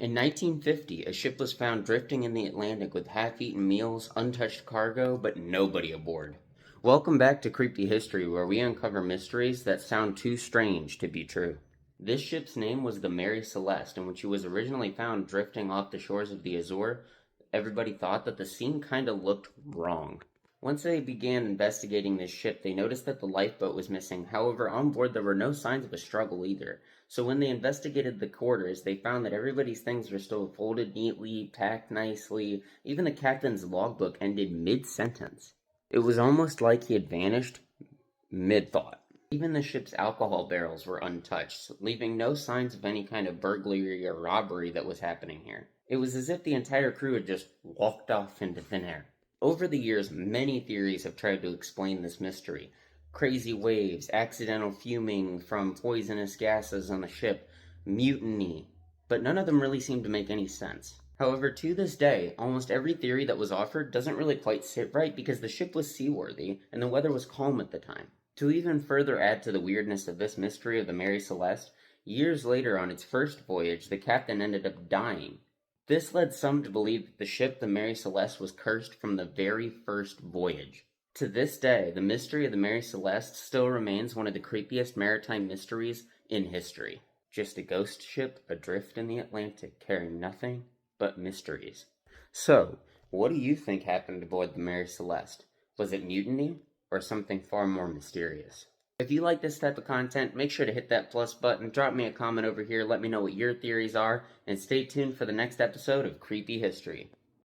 In 1950, a ship was found drifting in the Atlantic with half-eaten meals, untouched cargo, but nobody aboard. Welcome back to Creepy History, where we uncover mysteries that sound too strange to be true. This ship's name was the Mary Celeste, and when she was originally found drifting off the shores of the Azores, everybody thought that the scene kinda looked wrong. Once they began investigating this ship, they noticed that the lifeboat was missing. However, on board there were no signs of a struggle either. So when they investigated the quarters, they found that everybody's things were still folded neatly, packed nicely. Even the captain's logbook ended mid-sentence. It was almost like he had vanished mid-thought. Even the ship's alcohol barrels were untouched, leaving no signs of any kind of burglary or robbery that was happening here. It was as if the entire crew had just walked off into thin air. Over the years, many theories have tried to explain this mystery. Crazy waves, accidental fuming from poisonous gases on the ship, mutiny, but none of them really seem to make any sense. However, to this day, almost every theory that was offered doesn't really quite sit right because the ship was seaworthy and the weather was calm at the time. To even further add to the weirdness of this mystery of the Mary Celeste, years later on its first voyage, the captain ended up dying. This led some to believe that the ship, the Mary Celeste, was cursed from the very first voyage. To this day, the mystery of the Mary Celeste still remains one of the creepiest maritime mysteries in history. Just a ghost ship adrift in the Atlantic, carrying nothing but mysteries. So, what do you think happened aboard the Mary Celeste? Was it mutiny, or something far more mysterious? If you like this type of content, make sure to hit that plus button, drop me a comment over here, let me know what your theories are, and stay tuned for the next episode of Creepy History.